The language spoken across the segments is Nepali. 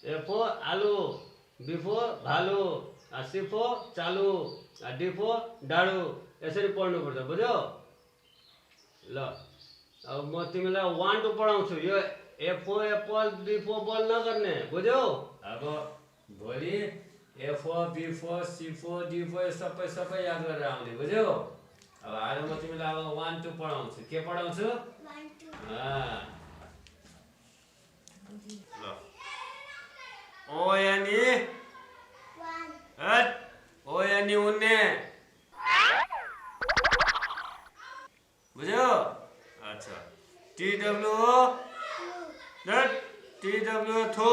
ए फो आलु, बी फो भालु, सी फो चालु, डी फो डाडु, यसरी पढ्नुपर्छ, बुझ्यौ? ल अब म तिमीलाई 1 2 पढाउँछु, यो ए फो एप्पल, बी फो बल नगर्ने, बुझ्यौ? अब भोलि ए फो, बी फो, सी फो, डी फो सबै याद गरेर आउने, बुझ्यौ? अब आज म तिमीलाई अब 1 2 पढाउँछु। के पढाउँछु? 1 2 ल ओ यानी 1 हट ओ यानी उन्ने, बुझ्यौ? अच्छा T W O 2 hot T W थो,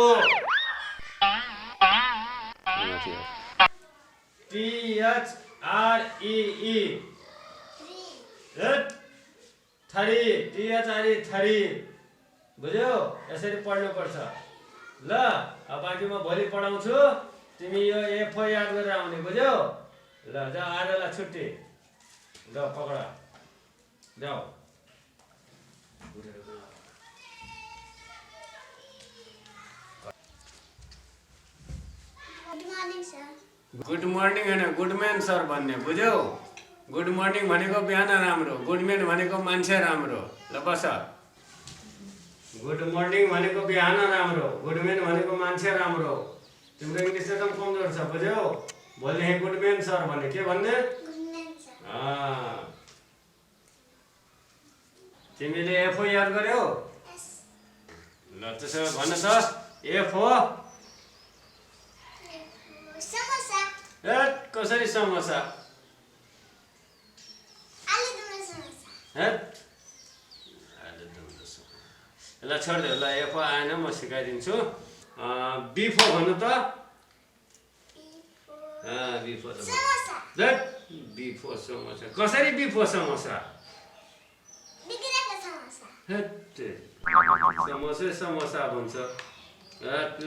टी एच आर ई ई 3 हट थरी, टी एच आर ई थरी, बुझ्यौ? यसरी पढ्नुपर्छ। ल अब बाँकी म भोलि पढाउँछु, तिमी यो ए फो याद गरेर आउने, बुझ्यौ? ल जा आजलाई छुट्टी, ल पक्ड जाऊ। Good morning sir good morning होइन गुड म्यान सर भन्ने, बुझ्यौ? गुड मर्निङ भनेको बिहान राम्रो, गुड म्यान भनेको मान्छे राम्रो। ल बस। गुड मर्निङ भनेको बिहान राम्रो, गुड म्यान भनेको मान्छे राम्रो। तिम्रो इङ्ग्लिस एकदम कमजोर छ, बुझ्यौ? भोलि गुड म्यान सर भन्ने, के भन्ने? गुड मर्निङ सर तिमीले एफओ याद गर्यौ? यस ल त्यसो भए भन त एफओ समोसा हट कसरी समोसा? आलुदम समोसा हट ल छोडिदेऊ। ल एफओ आएन, म सिकाइदिन्छु। बिफो भन्नु त। बिफो समोसा हट बिफो समोसा कसरी? बिफो समोसा बिग्रेको समोसा हट समोसै समोसा भन्छ।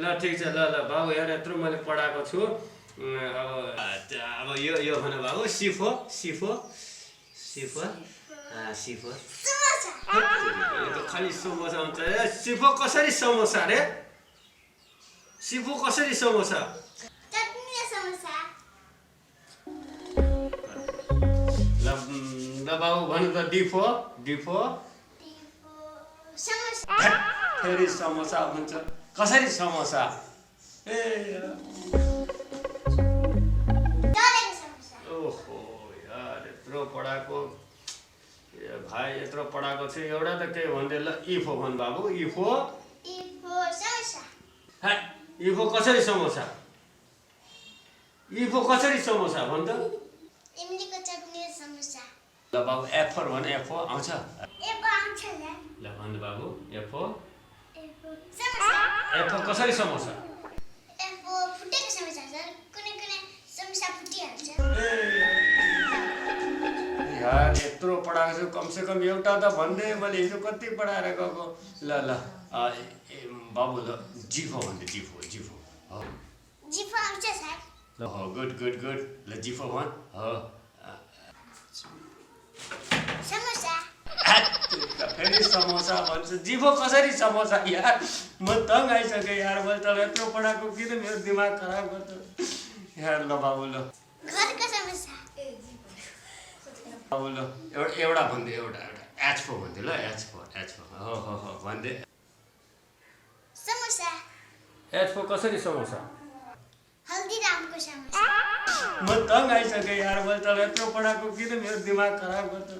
ल ठिक छ, ल ल बाबु हेर यत्रो मैले पढाएको छु। अब यो भन बाबु, सिफो सिफो सिफो सिफो समोसा यो त खालि समोसा हुन्छ। ए सिफो कसरी समोसा रे? सिफो कसरी समोसा? चटनी समोसा ल बाबु भन्नु त डिफो डिफो समोसा फेरि समोसा भन्छ। कसरी समोसा? ए डरेको समोसा ओहो यार यत्रो पढाएको, भाइ यत्रो पढाएको छु, एउटा त केही भन्दै। ल इफो भन् बाबु, इफो समोसा इफो कसरी समोसा? इफो कसरी समोसा भन् त। इमलीको चटनी समोसा ल बाबु एफोर भन्, एफो आउँछ? एप्पल आउँछ ल भन् बाबु एफो समोसा एफो कसरी समोसा? एप्पल फुटेको समोसा सर, कुनै कुनै समोसा फुटिहाल्छ यार यत्रो पढाएको छु, कमसेकम एउटा त भन्दै। मैले हिजो कति पढाएर गएको। ल ल बाबु ल जिफो भन्दै, जिफो जिफो हो जिफो आउँछ सर ल हो गुड गुड गुड। ल जिफो भन् हो समोसा फेरि समोसा भन्छ। जिफो कसरी समोसा? यार म तङ आइसकेँ यार, मैले त यत्रो पढाएको, किन मेरो दिमाग खराब गर्छ यार। ल बाबु ल घरको समोसा बाबु ल एउटा भन्दै, एउटा एचफो भन्दै। ल एचफो एचफो हो हो हो भन्दै। समोसा एचफो कसरी समोसा? हल्दीरामको समोसा म तङ आइसकेँ यार, मैले त यत्रो पढाएको, किन मेरो दिमाग खराब गर्छ।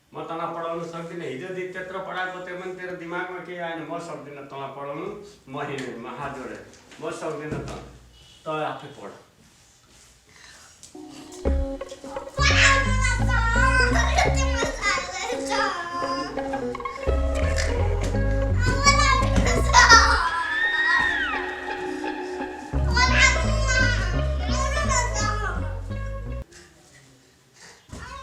म तँलाई पढाउनु सक्दिनँ, हिजोदेखि त्यत्रो पढाएको त्यो पनि तेरो दिमागमा केही आएन। म सक्दिनँ तँलाई पढाउनु, म हिँडेँ, म हात जोडेँ, म सक्दिनँ। त आफै पढ।